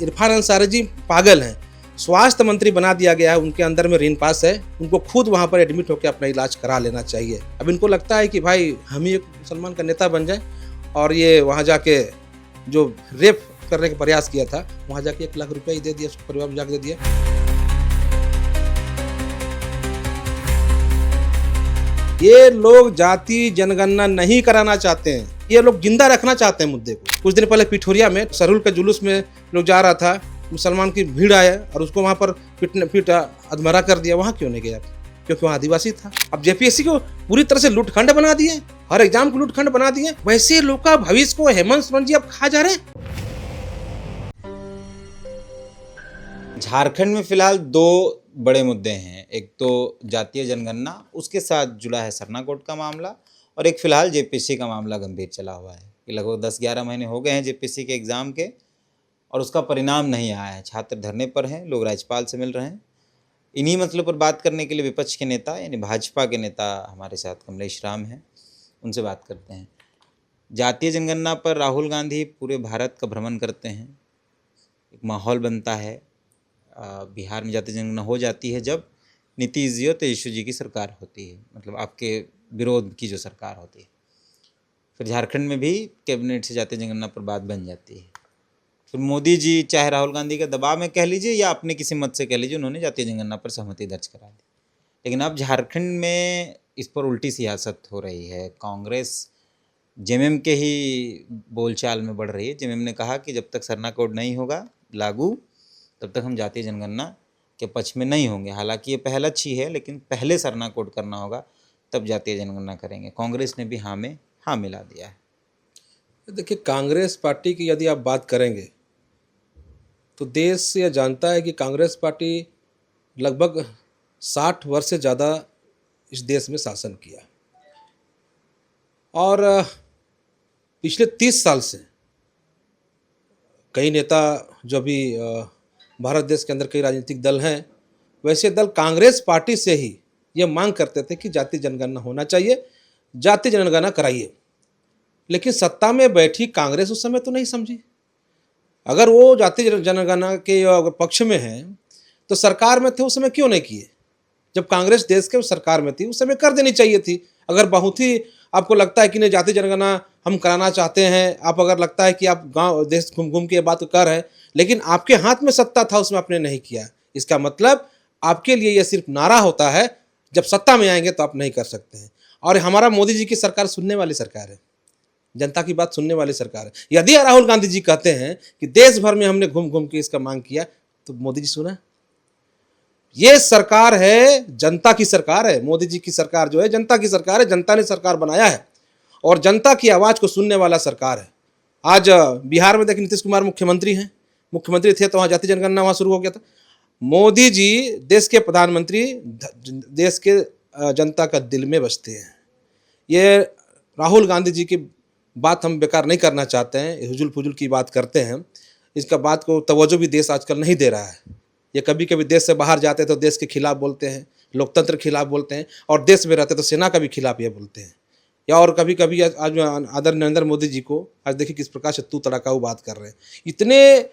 इरफान अंसारी जी पागल हैं। स्वास्थ्य मंत्री बना दिया गया है, उनके अंदर में ऋण पास है, उनको खुद वहां पर एडमिट होकर अपना इलाज करा लेना चाहिए। अब इनको लगता है कि भाई हम ही एक मुसलमान का नेता बन जाए और ये वहां जाके जो रेप करने का प्रयास किया था वहां जाके 1 लाख रुपया ही दे दिया, उसको परिवार में जाके दे दिया। ये लोग जाति जनगणना नहीं कराना चाहते हैं, ये लोग जिंदा रखना चाहते हैं मुद्दे को। कुछ दिन पहले पिठोरिया में सरहुल के जुलूस में लोग जा रहा था, मुसलमान की भीड़ आया और उसको वहां पर पीट अधमरा कर दिया। वहां क्यों नहीं गया? क्योंकि वहां आदिवासी था। अब जेपीएससी को पूरी तरह से लूटखंड बना दिए, हर एग्जाम को लूटखंड बना दिए। वैसे लोग का भविष्य को हेमंत सोरेन जी अब खा जा रहे हैं। झारखंड में फिलहाल 2 बड़े मुद्दे हैं। एक तो जातीय जनगणना, उसके साथ जुड़ा है सरना कोड का मामला, और एक फिलहाल जेपीएससी का मामला गंभीर चला हुआ है कि लगभग 10-11 महीने हो गए हैं जेपीएससी के एग्ज़ाम के और उसका परिणाम नहीं आया है। छात्र धरने पर हैं, लोग राज्यपाल से मिल रहे हैं। इन्हीं मसलों पर बात करने के लिए विपक्ष के नेता यानी भाजपा के नेता हमारे साथ कमलेश राम हैं, उनसे बात करते हैं। जातीय जनगणना पर राहुल गांधी पूरे भारत का भ्रमण करते हैं, एक माहौल बनता है। बिहार में जातीय जनगणना हो जाती है जब नीतीश जी और तेजस्वी जी की सरकार होती है, मतलब आपके विरोध की जो सरकार होती है। फिर झारखंड में भी कैबिनेट से जातीय जनगणना पर बात बन जाती है। फिर मोदी जी चाहे राहुल गांधी के दबाव में कह लीजिए या अपने किसी मत से कह लीजिए, उन्होंने जातीय जनगणना पर सहमति दर्ज करा दी। लेकिन अब झारखंड में इस पर उल्टी सियासत हो रही है। कांग्रेस जेएमएम के ही बोलचाल में बढ़ रही है। जेएमएम ने कहा कि जब तक सरना कोड नहीं होगा लागू, तब तक हम जातीय जनगणना के पक्ष में नहीं होंगे। हालांकि ये पहल अच्छी है, लेकिन पहले सरना कोड करना होगा, तब जातीय जनगणना करेंगे। कांग्रेस ने भी हाँ में हाँ मिला दिया है। देखिए, कांग्रेस पार्टी की यदि आप बात करेंगे तो देश यह जानता है कि कांग्रेस पार्टी लगभग 60 वर्ष से ज़्यादा इस देश में शासन किया और पिछले 30 साल से कई नेता जो भी भारत देश के अंदर कई राजनीतिक दल हैं, वैसे दल कांग्रेस पार्टी से ही ये मांग करते थे कि जातीय जनगणना होना चाहिए, जातीय जनगणना कराइए। लेकिन सत्ता में बैठी कांग्रेस उस समय तो नहीं समझी। अगर वो जातीय जनगणना के पक्ष में है तो सरकार में थे उस समय क्यों नहीं किए? जब कांग्रेस देश के सरकार में थी उस समय कर देनी चाहिए थी। अगर बहुत ही आपको लगता है कि नहीं जातीय जनगणना हम कराना चाहते हैं, आप अगर लगता है कि आप गांव देश घूम घूम के ये बात कर रहे हैं, लेकिन आपके हाथ में सत्ता था उसमें आपने नहीं किया, इसका मतलब आपके लिए यह सिर्फ नारा होता है, जब सत्ता में आएंगे तो आप नहीं कर सकते हैं। और हमारा मोदी जी की सरकार सुनने वाली सरकार है, जनता की बात सुनने वाली सरकार है। यदि राहुल गांधी जी कहते हैं कि देश भर में हमने घूम घूम के इसका मांग किया, तो मोदी जी सुना? ये सरकार है, जनता की सरकार है। मोदी जी की सरकार जो है जनता की सरकार है, जनता ने सरकार बनाया है और जनता की आवाज़ को सुनने वाला सरकार है। आज बिहार में देखिए, नीतीश कुमार मुख्यमंत्री हैं, मुख्यमंत्री थे तो वहाँ जातीय जनगणना वहाँ शुरू हो गया था। मोदी जी देश के प्रधानमंत्री, देश के जनता का दिल में बसते हैं। ये राहुल गांधी जी की बात हम बेकार नहीं करना चाहते हैं, हुजुल फुजुल की बात करते हैं, इसका बात को तवज्जो भी देश आजकल नहीं दे रहा है। ये कभी कभी देश से बाहर जाते तो देश के खिलाफ बोलते हैं, लोकतंत्र के खिलाफ बोलते हैं, और देश में रहते तो सेना का भी खिलाफ ये बोलते हैं। या और कभी कभी आज आदरणीय नरेंद्र मोदी जी को आज देखिए किस प्रकार से तू तड़ाकाऊ बात कर रहे हैं। इतने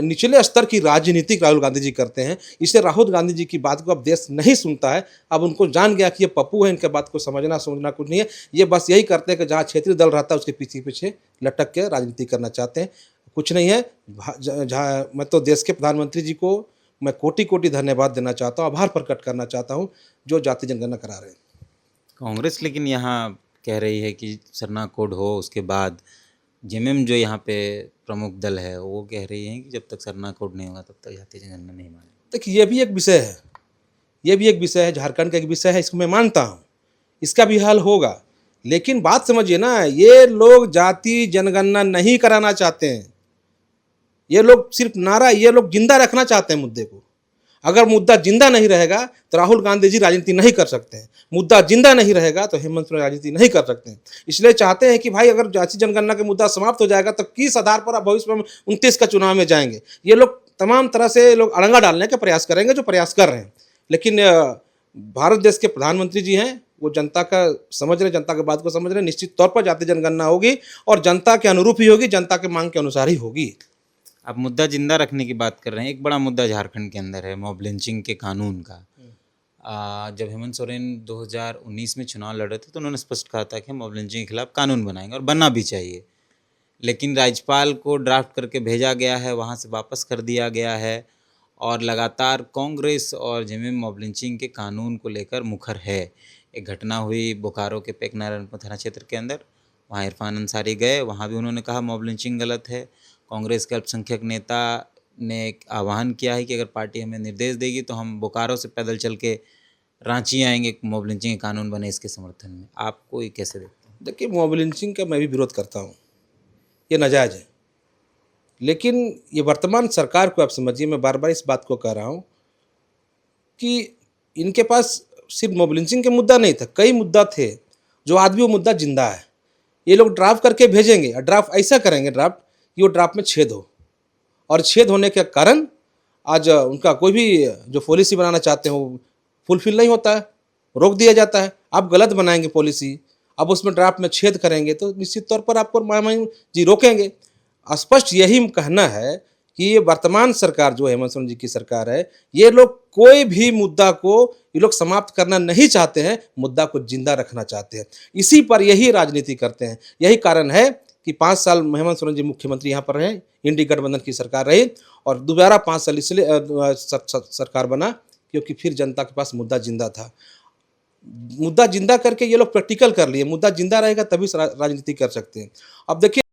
निचले स्तर की राजनीति राहुल गांधी जी करते हैं, इससे राहुल गांधी जी की बात को अब देश नहीं सुनता है। अब उनको जान गया कि ये पप्पू है, इनके बात को समझना कुछ नहीं है। ये बस यही करते हैं कि जहाँ क्षेत्रीय दल रहता है उसके पीछे पीछे लटक के राजनीति करना चाहते हैं, कुछ नहीं है। मैं तो देश के प्रधानमंत्री जी को मैं कोटि कोटि धन्यवाद देना चाहता हूँ, आभार प्रकट करना चाहता हूँ जो जातीय जनगणना करा रहे हैं। कांग्रेस लेकिन यहाँ कह रही है कि सरना कोड हो, उसके बाद जेएमएम जो यहाँ पे प्रमुख दल है वो कह रही है कि जब तक सरना कोड नहीं होगा तब तक जातीय जनगणना नहीं मानेंगे। देखिए, ये भी एक विषय है, ये भी एक विषय है, झारखंड का एक विषय है, इसको मैं मानता हूँ, इसका भी हल होगा। लेकिन बात समझिए ना, ये लोग जातीय जनगणना नहीं कराना चाहते हैं, ये लोग सिर्फ नारा, ये लोग जिंदा रखना चाहते हैं मुद्दे को। अगर मुद्दा जिंदा नहीं रहेगा तो राहुल गांधी जी राजनीति नहीं कर सकते हैं, मुद्दा जिंदा नहीं रहेगा तो हेमंत सोरेन राजनीति नहीं कर सकते हैं। इसलिए चाहते हैं कि भाई अगर जातीय जनगणना का मुद्दा समाप्त हो जाएगा तो किस आधार पर आप भविष्य में 29 का चुनाव में जाएंगे। ये लोग तमाम तरह से लोग अड़ंगा डालने का प्रयास करेंगे, जो प्रयास कर रहे हैं। लेकिन भारत देश के प्रधानमंत्री जी हैं, वो जनता का समझ रहे, जनता की बात को समझ रहे। निश्चित तौर पर जातीय जनगणना होगी और जनता के अनुरूप ही होगी, जनता के मांग के अनुसार ही होगी। आप मुद्दा जिंदा रखने की बात कर रहे हैं। एक बड़ा मुद्दा झारखंड के अंदर है मॉब लिंचिंग के कानून का। जब हेमंत सोरेन 2019 में चुनाव लड़ रहे थे तो उन्होंने स्पष्ट कहा था कि हम मॉब लिंचिंग के खिलाफ कानून बनाएंगे और बनना भी चाहिए, लेकिन राज्यपाल को ड्राफ्ट करके भेजा गया है, वहाँ से वापस कर दिया गया है और लगातार कांग्रेस और जेएमएम मॉब लिंचिंग के कानून को लेकर मुखर है। एक घटना हुई बोकारो के पेक नारायणपुर थाना क्षेत्र के अंदर, वहाँ इरफान अंसारी गए, वहाँ भी उन्होंने कहा मॉब लिंचिंग गलत है। कांग्रेस के अल्पसंख्यक नेता ने एक आह्वान किया है कि अगर पार्टी हमें निर्देश देगी तो हम बोकारो से पैदल चल के रांची आएंगे, मॉब लिंचिंग के कानून बने इसके समर्थन में। आपको ये कैसे देखते हैं? देखिए, मॉब लिंचिंग का मैं भी विरोध करता हूँ, ये नाजायज़ है, लेकिन ये वर्तमान सरकार को आप समझिए, मैं बार बार इस बात को कह रहा हूँ कि इनके पास सिर्फ मॉब लिंचिंग के मुद्दा नहीं था, कई मुद्दा थे जो आज भी वो मुद्दा जिंदा है। ये लोग ड्राफ्ट करके भेजेंगे और ड्राफ्ट ऐसा करेंगे ड्राफ्ट कि वो ड्राफ्ट में छेद हो, और छेद होने के कारण आज उनका कोई भी जो पॉलिसी बनाना चाहते हैं वो फुलफिल नहीं होता है, रोक दिया जाता है। आप गलत बनाएंगे पॉलिसी, अब उसमें ड्राफ्ट में छेद करेंगे तो निश्चित तौर पर आपको मायामाई जी रोकेंगे। स्पष्ट यही कहना है कि ये वर्तमान सरकार जो हेमंत सोरेन जी की सरकार है, ये लोग कोई भी मुद्दा को ये लोग समाप्त करना नहीं चाहते हैं, मुद्दा को जिंदा रखना चाहते हैं। इसी पर यही राजनीति करते हैं। यही कारण है कि 5 साल हेमंत सोरेन जी मुख्यमंत्री यहाँ पर रहे, इंडी गठबंधन की सरकार रही और दोबारा 5 साल इसलिए सरकार बना क्योंकि फिर जनता के पास मुद्दा जिंदा था। मुद्दा जिंदा करके ये लोग प्रैक्टिकल कर लिए, मुद्दा जिंदा रहेगा तभी राजनीति कर सकते हैं। अब देखिए